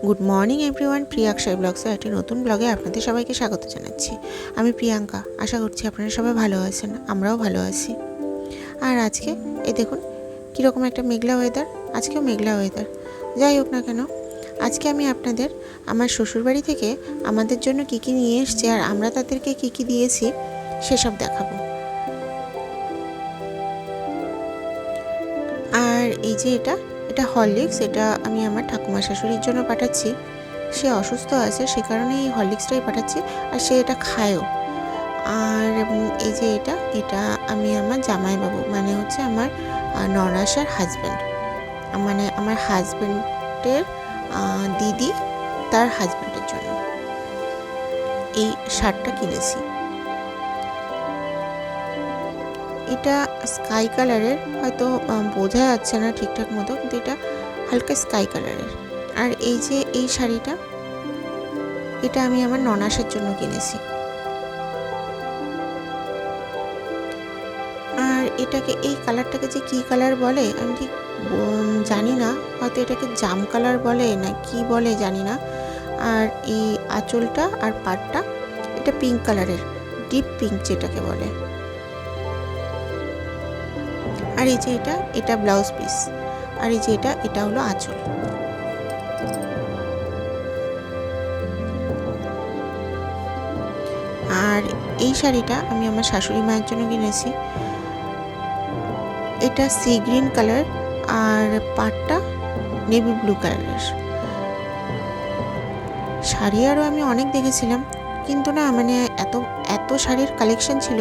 Good morning everyone, প্রিয়া অক্ষয় ব্লগসে একটি নতুন ব্লগে আপনাদের সবাইকে স্বাগত জানাচ্ছি। আমি প্রিয়াঙ্কা। আশা করছি আপনারা সবাই ভালো আছেন, আমরাও ভালো আছি। আর আজকে এই দেখুন কীরকম একটা মেঘলা ওয়েদার, আজকেও মেঘলা ওয়েদার। যাই হোক না কেন, আজকে আমি আপনাদের আমার শ্বশুরবাড়ি থেকে আমাদের জন্য কী কী নিয়ে এসেছি আর আমরা তাদেরকে কী কী দিয়েছি সেসব দেখাবো। আর এই যে এটা হরলিক্স, এটা আমি আমার ঠাকুমা শাশুড়ির জন্য পাঠাচ্ছি। সে অসুস্থ আছে, সে কারণে এই হরলিক্সটাই পাঠাচ্ছি, আর সে এটা খায়ও। আর এই যে এটা আমি আমার জামাইবাবু, মানে হচ্ছে আমার ননাসার হাজব্যান্ড, মানে আমার হাজব্যান্ডের দিদি তার হাজব্যান্ডের জন্য এই শার্টটা কিনেছি। এটা স্কাই কালারের, হয়তো বোঝা যাচ্ছে না ঠিকঠাক মতো, কিন্তু এটা হালকা স্কাই কালারের। আর এই যে এই শাড়িটা, এটা আমি আমার ননাসের জন্য কিনেছি। আর এটাকে, এই কালারটাকে যে কী কালার বলে আমি ঠিক জানি না, হয়তো এটাকে জাম কালার বলে না কি বলে জানি না। আর এই আঁচলটা আর পাটটা এটা পিঙ্ক কালারের, ডিপ পিঙ্ক যেটাকে বলে। আর এই যে এটা ব্লাউজ পিস। আর এই যে এটা হলো আঁচল। আর এই শাড়িটা আমি আমার শাশুড়ি মায়ের জন্য কিনেছি। এটা সি গ্রিন কালার আর পাটটা নেভি ব্লু কালারের। শাড়ি আরও আমি অনেক দেখেছিলাম, কিন্তু না মানে এত এত শাড়ির কালেকশন ছিল,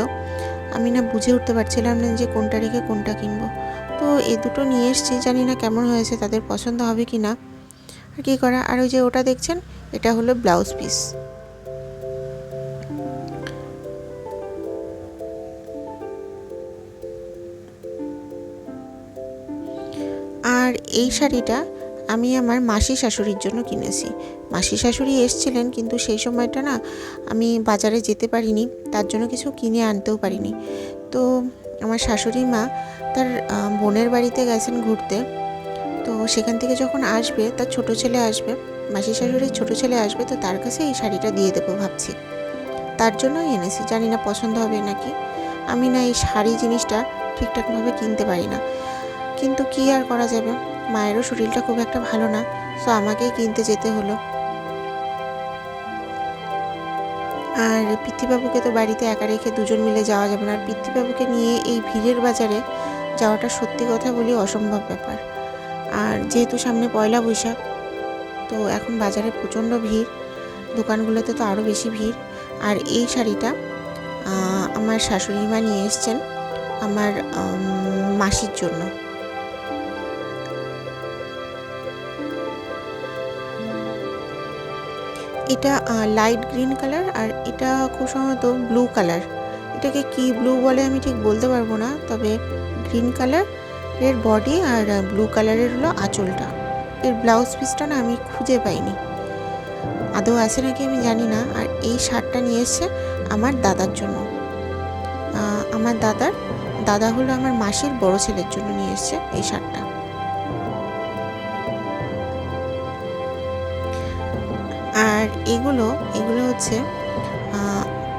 আমি না বুঝে উঠতে পারছিলাম না যে কোনটা রেখে কোনটা কিনবো। তো এই দুটো নিয়ে এসেছি, জানি না কেমন হয়েছে, তাদের পছন্দ হবে কি না, আর কী করা। আর ওই যে ওটা দেখছেন, এটা হলো ব্লাউজ পিস। আর এই শাড়িটা আমি আমার মাসি শাশুড়ির জন্য কিনেছি। মাসি শাশুড়ি এসেছিলেন, কিন্তু সেই সময়টা না আমি বাজারে যেতে পারিনি, তার জন্য কিছু কিনে আনতেও পারিনি। তো আমার শাশুড়ি মা তার বোনের বাড়িতে গেছেন ঘুরতে, তো সেখান থেকে যখন আসবে, তার ছোট ছেলে আসবে, মাসি শাশুড়ির ছোট ছেলে আসবে, তো তার কাছে এই শাড়িটা দিয়ে দেবো ভাবছি, তার জন্যই এনেছি। জানি না পছন্দ হবে নাকি। আমি না এই শাড়ি জিনিসটা ঠিকঠাকভাবে কিনতে পারি না, কিন্তু কি আর করা যাবে, মায়েরও শরীরটা খুব একটা ভালো না, তো আমাকেই কিনতে যেতে হলো। আর পিতৃবাবুকে তো বাড়িতে একা রেখে দুজন মিলে যাওয়া যাবে না, আর পিতৃবাবুকে নিয়ে এই ভিড়ের বাজারে যাওয়াটা সত্যি কথা বলি অসম্ভব ব্যাপার। আর যেহেতু সামনে পয়লা বৈশাখ, তো এখন বাজারে প্রচণ্ড ভিড়, দোকানগুলোতে তো আরও বেশি ভিড়। আর এই শাড়িটা আমার শাশুড়ি মা নিয়ে এসছেন আমার মাসির জন্য। এটা লাইট গ্রিন কালার, আর এটা খুব সম্ভবত ব্লু কালার। এটাকে কি ব্লু বলে আমি ঠিক বলতে পারবো না, তবে গ্রিন কালারের বডি আর ব্লু কালারের হলো আঁচলটা। এর ব্লাউজ পিসটা না আমি খুঁজে পাইনি, আদৌ আছে নাকি আমি জানি না। আর এই শার্টটা নিয়ে এসছে আমার দাদার জন্য। আমার দাদা হলো আমার মাসির বড় ছেলের জন্য নিয়ে এসছে এই শার্টটা। আর এগুলো হচ্ছে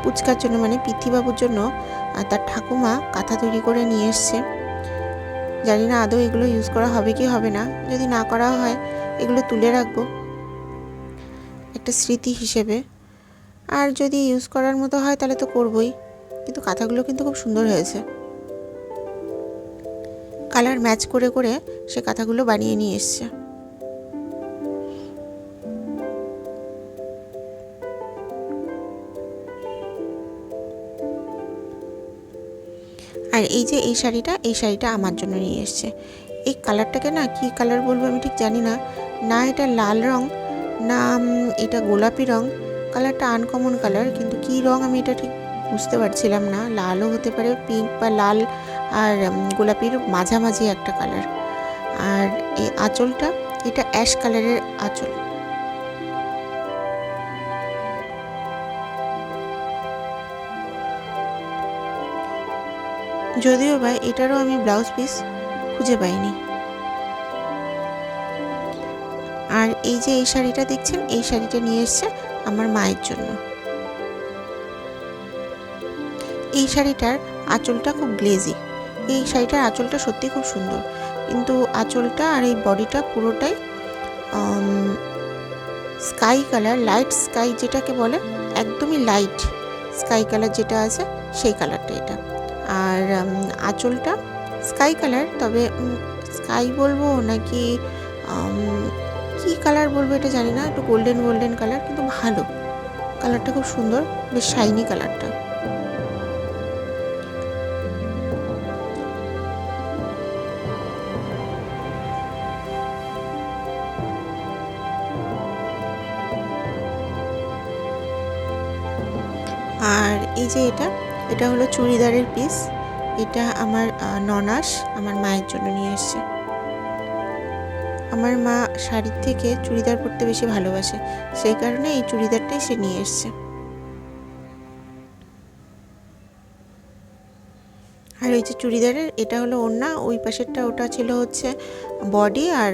পুচকার জন্য, মানে পিতৃবাবুর জন্য তার ঠাকুমা কাঁথা তৈরি করে নিয়ে এসছে। জানি না আদৌ এগুলো ইউজ করা হবে কি হবে না, যদি না করা হয় এগুলো তুলে রাখবো একটা স্মৃতি হিসেবে, আর যদি ইউজ করার মতো হয় তাহলে তো করবই। কিন্তু কাঁথাগুলো কিন্তু খুব সুন্দর হয়েছে, কালার ম্যাচ করে করে সে কাঁথাগুলো বানিয়ে নিয়ে এসছে। আর এই যে এই শাড়িটা আমার জন্য নিয়ে এসছে। এই কালারটাকে না কি কালার বলবো আমি ঠিক জানি না, না এটা লাল রং না এটা গোলাপি রং, কালারটা আনকমন কালার, কিন্তু কি রং আমি এটা ঠিক বুঝতে পারছিলাম না। লালও হতে পারে, পিঙ্ক বা লাল আর গোলাপির মাঝামাঝি একটা কালার। আর এই আঁচলটা, এটা অ্যাশ কালারের আঁচল। যদিও বা এটারও আমি ব্লাউজ পিস খুঁজে পাইনি। আর এই যে এই শাড়িটা দেখছেন, এই শাড়িটা নিয়ে এসছে আমার মায়ের জন্য। এই শাড়িটার আঁচলটা খুব গ্লেজি। এই শাড়িটার আঁচলটা সত্যি খুব সুন্দর, কিন্তু আঁচলটা আর এই বডিটা পুরোটাই স্কাই কালার, লাইট স্কাই যেটাকে বলে, একদমই লাইট স্কাই কালার যেটা আছে সেই কালারটা এটা। আর আঁচলটা স্কাই কালার, তবে স্কাই বলবো নাকি কি কালার বলবো এটা জানি না, একটু গোল্ডেন গোল্ডেন কালার, কিন্তু ভালো কালারটা, খুব সুন্দর, বেশ শাইনি কালারটা। আর এই যে এটা হলো চুড়িদারের পিস। এটা আমার ননাস আমার মায়ের জন্য নিয়ে এসছে। আমার মা শাড়ির থেকে চুড়িদার পরতে বেশি ভালোবাসে, সেই কারণে এই চুড়িদারটাই সে নিয়ে এসছে। আর এই যে চুড়িদারের এটা হলো ওড়না, ওই পাশেরটা ওটা ছিল হচ্ছে বডি, আর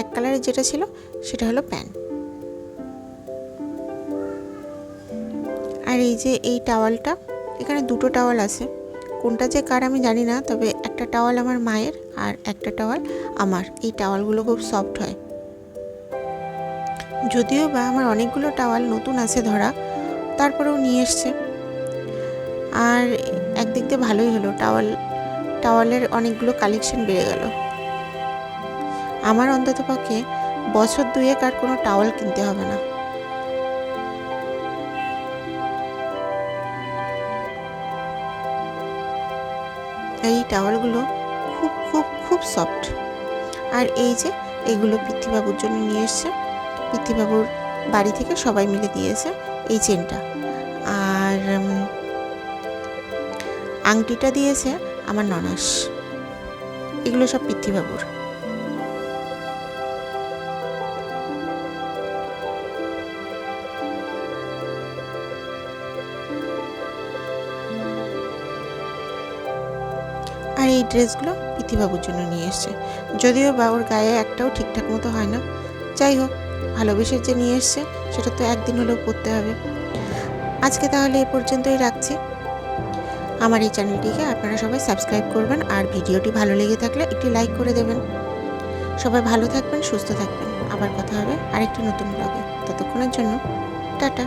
এক কালারের যেটা ছিল সেটা হলো প্যান্ট। আর এই যে এই টাওয়ালটা, এখানে দুটো টাওয়াল আছে, কোনটা যে কার আমি জানি না, তবে একটা টাওয়াল আমার মায়ের আর একটা টাওয়াল আমার। এই টাওয়ালগুলো খুব সফট হয়, যদিও বা আমার অনেকগুলো টাওয়াল নতুন আছে ধরা, তারপরেও নিয়ে এসছে। আর একদিক দিয়ে ভালোই হলো, টাওয়ালের অনেকগুলো কালেকশন বেড়ে গেল। আমার অন্তত পক্ষে বছর দুয়েক আর কোনো টাওয়াল কিনতে হবে না। এই টাওয়ালগুলো খুব খুব খুব সফট। আর এই যে এগুলো পৃথ্বীবাবুর জন্য নিয়ে এসছে, পৃথ্বীবাবুর বাড়ি থেকে সবাই মিলে দিয়েছে এই চেনটা। আর আংটিটা দিয়েছে আমার ননাস। এগুলো সব পৃথ্বীবাবুর। আর এই ড্রেসগুলো পৃথ্বীবাবুর জন্য নিয়ে এসছে, যদিও বা ওর গায়ে একটাও ঠিকঠাক মতো হয় না। যাই হোক, ভালোবেসে যে নিয়ে এসছে সেটা তো একদিন হলেও পরতে হবে। আজকে তাহলে এ পর্যন্তই রাখছি। আমার এই চ্যানেলটিকে আপনারা সবাই সাবস্ক্রাইব করবেন, আর ভিডিওটি ভালো লেগে থাকলে একটি লাইক করে দেবেন। সবাই ভালো থাকবেন, সুস্থ থাকবেন। আবার কথা হবে আরেকটি নতুন ব্লগে। ততক্ষণের জন্য টাটা।